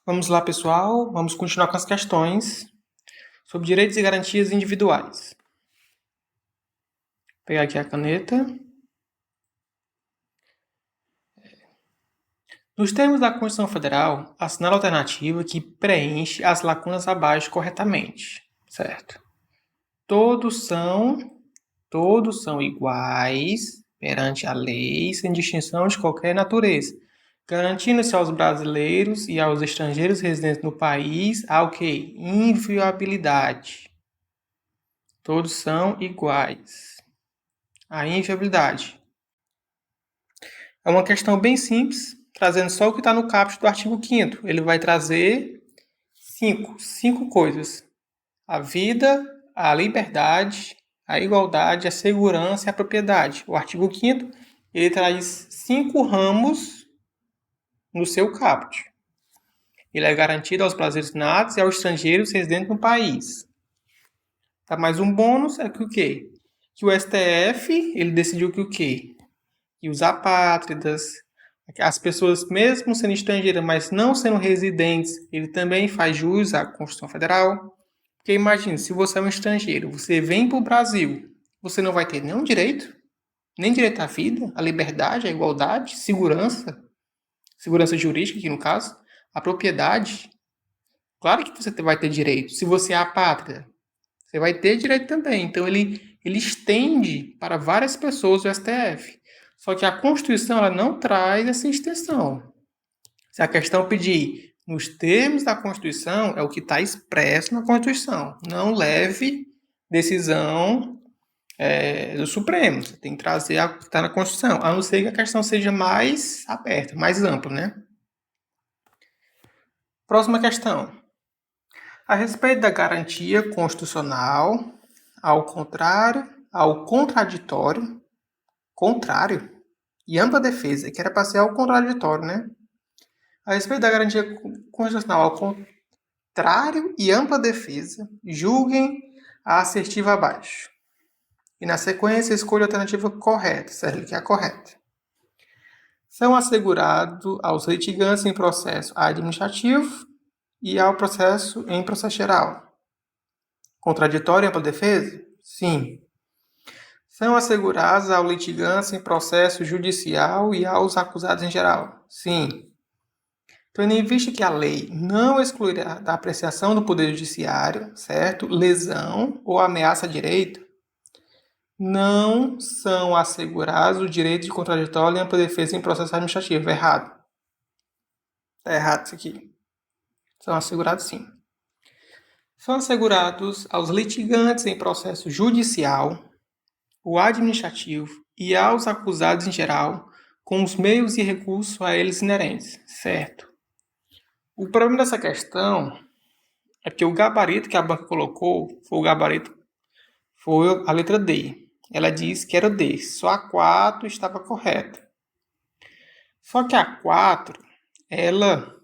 Vamos lá, pessoal. Vamos continuar com as questões sobre direitos e garantias individuais. Vou pegar aqui a caneta. Nos termos da Constituição Federal, assinale a alternativa que preenche as lacunas abaixo corretamente, certo? Todos são iguais perante a lei, sem distinção de qualquer natureza, garantindo-se aos brasileiros e aos estrangeiros residentes no país a o quê? Inviolabilidade. Todos são iguais. A inviolabilidade. É uma questão bem simples, trazendo só o que está no caput do artigo 5º. Ele vai trazer cinco coisas. A vida, a liberdade, a igualdade, a segurança e a propriedade. O artigo 5º, ele traz 5 ramos no seu caput. Ele é garantido aos brasileiros natos e aos estrangeiros residentes no país. Tá, mais um bônus é que o quê? Que o STF, ele decidiu que o quê? Que os apátridas, as pessoas mesmo sendo estrangeiras, mas não sendo residentes, ele também faz jus à Constituição Federal. Porque imagine, se você é um estrangeiro, você vem para o Brasil, você não vai ter nenhum direito, nem direito à vida, à liberdade, à igualdade, segurança jurídica aqui no caso, a propriedade. Claro que você vai ter direito. Se você é apátrida, você vai ter direito também. Então ele estende para várias pessoas o STF. Só que a Constituição ela não traz essa extensão. Se a questão pedir nos termos da Constituição, é o que está expresso na Constituição. Não leve decisão do Supremo. Você tem que trazer o que está na Constituição, a não ser que a questão seja mais aberta, mais ampla, né? Próxima questão. A respeito da garantia constitucional, ao contraditório, e ampla defesa, que era para ser ao contraditório, né? A respeito da garantia constitucional ao contrário e ampla defesa, julguem a assertiva abaixo. E na sequência, escolha a alternativa correta, certo? Que é a correta. São assegurados aos litigantes em processo administrativo e ao processo em processo geral. Contraditório e ampla defesa? Sim. São assegurados ao litigante em processo judicial e aos acusados em geral? Sim. Tendo em vista que a lei não excluirá da apreciação do Poder Judiciário, certo? Lesão ou ameaça a direito, não são assegurados o direito de contraditório e ampla defesa em processo administrativo. Errado. Está errado isso aqui. São assegurados sim. São assegurados aos litigantes em processo judicial, o administrativo e aos acusados em geral, com os meios e recursos a eles inerentes, certo? O problema dessa questão é que o gabarito que a banca colocou foi a letra D. Ela disse que era D, só a 4 estava correta. Só que a 4, ela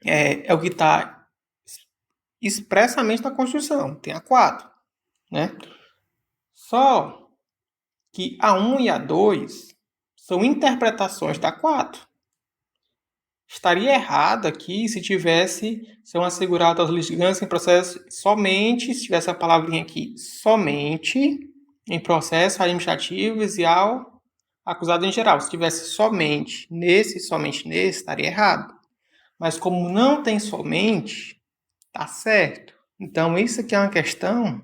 é o que está expressamente na Constituição, tem a 4, né? Só que a 1 e a 2 são interpretações da 4. Estaria errado aqui se são assegurados aos litigantes em processo somente, se tivesse a palavrinha aqui, somente em processos administrativos e ao acusado em geral. Se tivesse somente nesse, estaria errado. Mas como não tem somente, tá certo. Então, isso aqui é uma questão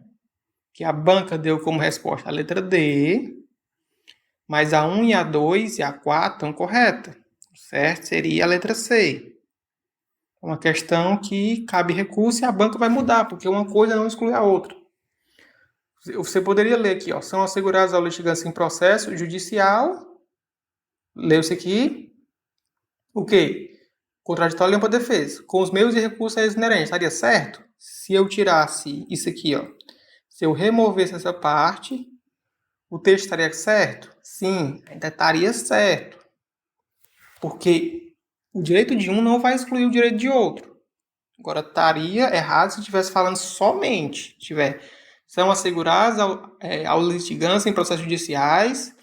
que a banca deu como resposta a letra D, mas a 1 e a 2 e a 4 estão corretas. Certo? Seria a letra C. É uma questão que cabe recurso e a banca vai mudar, porque uma coisa não exclui a outra. Você poderia ler aqui, ó, são assegurados ao litigante em processo judicial. Leu isso aqui. O quê? Contraditório e ampla defesa. Com os meios e recursos a eles inerentes. Estaria certo? Se eu tirasse isso aqui, ó. Se eu removesse essa parte, o texto estaria certo? Sim, ainda estaria certo. Porque o direito de um não vai excluir o direito de outro. Agora, estaria errado se estivesse falando somente. São assegurados ao litigante em processos judiciais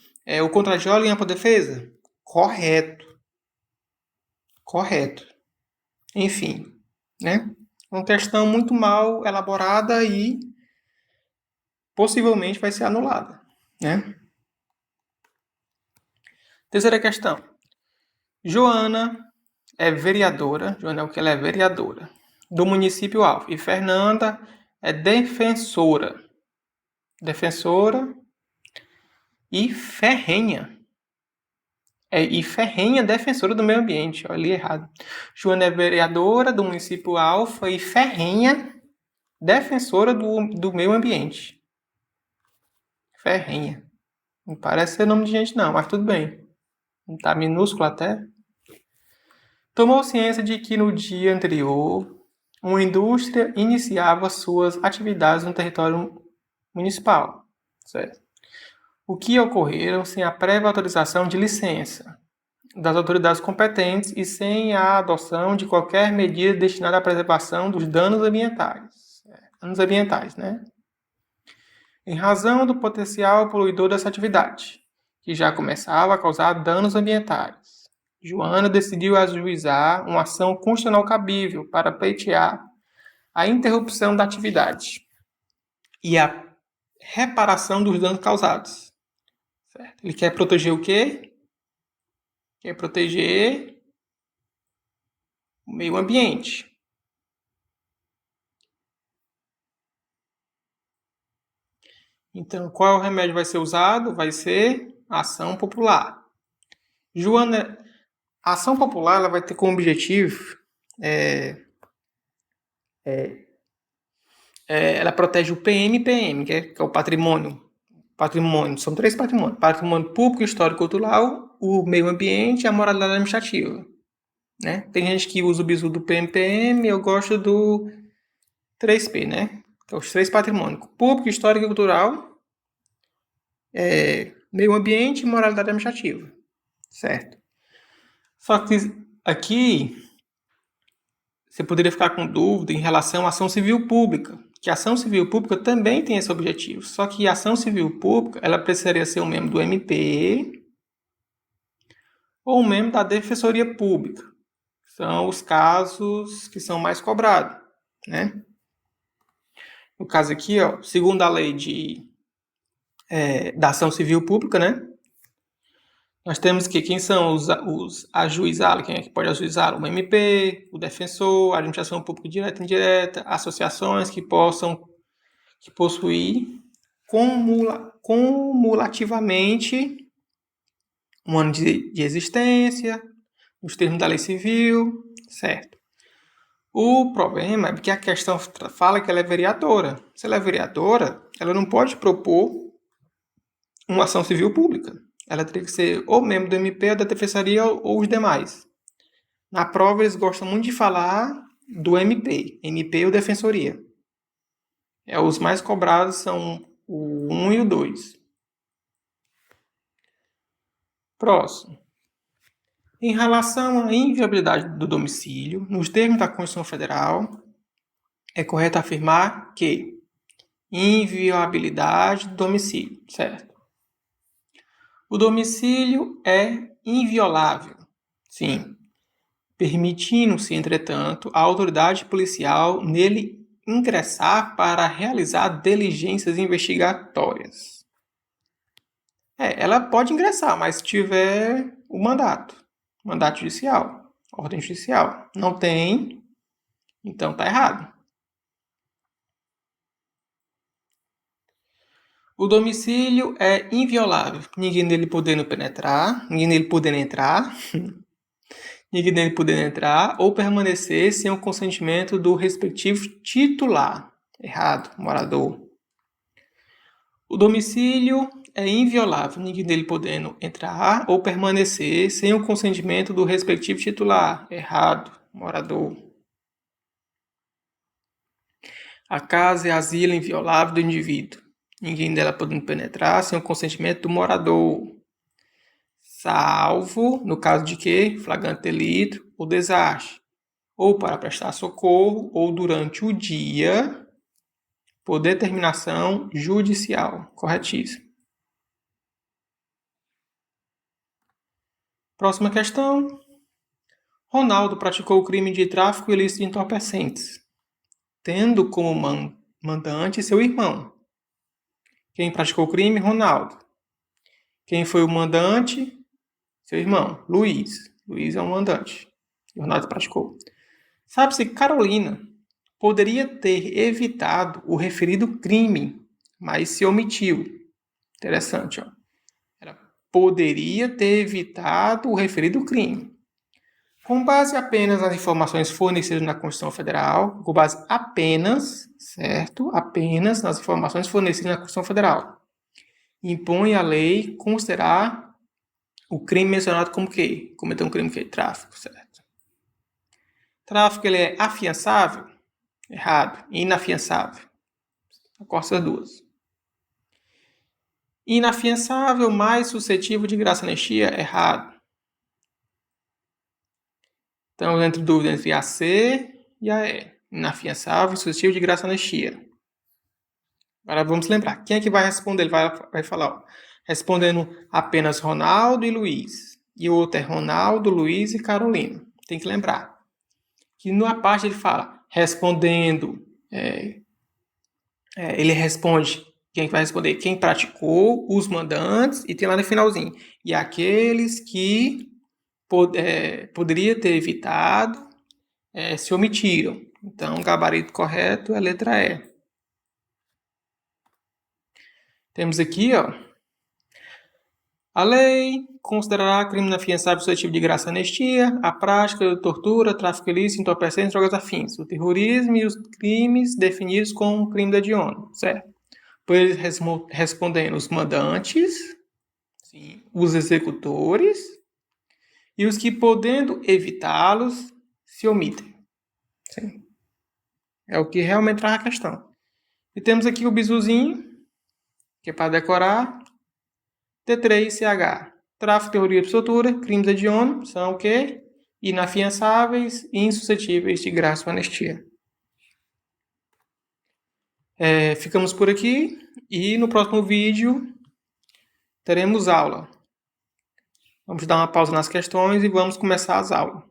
o contraditório e ampla defesa? Correto. Enfim, né? Uma questão muito mal elaborada e possivelmente vai ser anulada, né? Terceira questão. Joana é vereadora, Joana é o que ela é vereadora do município alvo e Fernanda é defensora e ferrenha. E ferrenha defensora do meio ambiente. Olha ali errado. Joana é vereadora do município Alfa e ferrenha defensora do meio ambiente. Ferrenha. Não parece ser nome de gente não, mas tudo bem. Não tá minúsculo até. Tomou ciência de que no dia anterior, uma indústria iniciava suas atividades no território municipal. Certo? O que ocorreram sem a prévia autorização de licença das autoridades competentes e sem a adoção de qualquer medida destinada à preservação dos danos ambientais. Danos ambientais, né? Em razão do potencial poluidor dessa atividade, que já começava a causar danos ambientais, Joana decidiu ajuizar uma ação constitucional cabível para pleitear a interrupção da atividade e a reparação dos danos causados. Certo? Ele quer proteger o quê? Quer proteger o meio ambiente. Então, qual remédio vai ser usado? Vai ser ação popular. Joana, a ação popular ela vai ter como objetivo ela protege o PMPM, que é o patrimônio. Patrimônio, são 3 patrimônios: patrimônio público, histórico, cultural, o meio ambiente e a moralidade administrativa. Né? Tem gente que usa o bizu do PMPM, eu gosto do 3P, né? Que é os 3 patrimônios: público, histórico e cultural, meio ambiente e moralidade administrativa. Certo? Só que aqui você poderia ficar com dúvida em relação à ação civil pública, que a ação civil pública também tem esse objetivo. Só que a ação civil pública, ela precisaria ser um membro do MP ou um membro da Defensoria Pública. São os casos que são mais cobrados, né? No caso aqui, ó, segundo a lei da ação civil pública, né? Nós temos que quem são os ajuizados, quem é que pode ajuizar? O MP, o defensor, a administração pública direta e indireta, associações que possuir cumulativamente um ano de existência, nos termos da lei civil, certo? O problema é que a questão fala que ela é vereadora. Se ela é vereadora, ela não pode propor uma ação civil pública. Ela teria que ser ou membro do MP, ou da Defensoria, ou os demais. Na prova, eles gostam muito de falar do MP. MP ou Defensoria. Os mais cobrados são o 1 e o 2. Próximo. Em relação à inviolabilidade do domicílio, nos termos da Constituição Federal, é correto afirmar que inviolabilidade do domicílio, certo? O domicílio é inviolável, sim, permitindo-se, entretanto, a autoridade policial nele ingressar para realizar diligências investigatórias. Ela pode ingressar, mas se tiver o mandato judicial, ordem judicial. Não tem, então está errado. O domicílio é inviolável, ninguém nele podendo penetrar, ninguém nele podendo entrar, ninguém nele podendo entrar ou permanecer sem o consentimento do respectivo titular. Errado, morador. O domicílio é inviolável, ninguém nele podendo entrar ou permanecer sem o consentimento do respectivo titular. Errado, morador. A casa é asilo inviolável do indivíduo, ninguém dela podendo penetrar sem o consentimento do morador, salvo no caso de que flagrante delito ou desastre, ou para prestar socorro, ou durante o dia, por determinação judicial. Corretíssimo. Próxima questão. Ronaldo praticou o crime de tráfico ilícito de entorpecentes, tendo como mandante seu irmão. Quem praticou o crime? Ronaldo. Quem foi o mandante? Seu irmão, Luiz. Luiz é o mandante. E Ronaldo praticou. Sabe-se que Carolina poderia ter evitado o referido crime, mas se omitiu. Interessante, ó. Ela poderia ter evitado o referido crime. Com base apenas nas informações fornecidas na Constituição Federal, com base apenas, certo? Apenas nas informações fornecidas na Constituição Federal. Impõe a lei considerar o crime mencionado como quê? Cometer um crime que? Tráfico, certo? Tráfico, ele é afiançável? Errado. Inafiançável. Corta as duas. Inafiançável, mais suscetível de graça anistia? Errado. Então, entre dúvida entre a C e a E. Inafiançável, suscetível de graça anistia. Agora vamos lembrar. Quem é que vai responder? Ele vai falar, ó, respondendo apenas Ronaldo e Luiz. E o outro é Ronaldo, Luiz e Carolina. Tem que lembrar. Que na parte ele fala respondendo. Ele responde. Quem vai responder? Quem praticou, os mandantes. E tem lá no finalzinho. E aqueles que poderia ter evitado se omitiram. Então, o gabarito correto é a letra E. Temos aqui, ó. A lei considerará crime inafiançável suscetível de graça anistia a prática de tortura, tráfico ilícito, entorpecentes, drogas afins, o terrorismo e os crimes definidos como crime de hediondo, certo? Por eles respondendo os mandantes, sim, os executores e os que, podendo evitá-los, se omitem. Sim. É o que realmente traz a questão. E temos aqui o bizuzinho, que é para decorar. T3CH. Tráfico, terrorismo e tortura, crimes hediondos, são o quê? Inafiançáveis e insuscetíveis de graça ou anistia. Ficamos por aqui e no próximo vídeo teremos aula. Vamos dar uma pausa nas questões e vamos começar as aulas.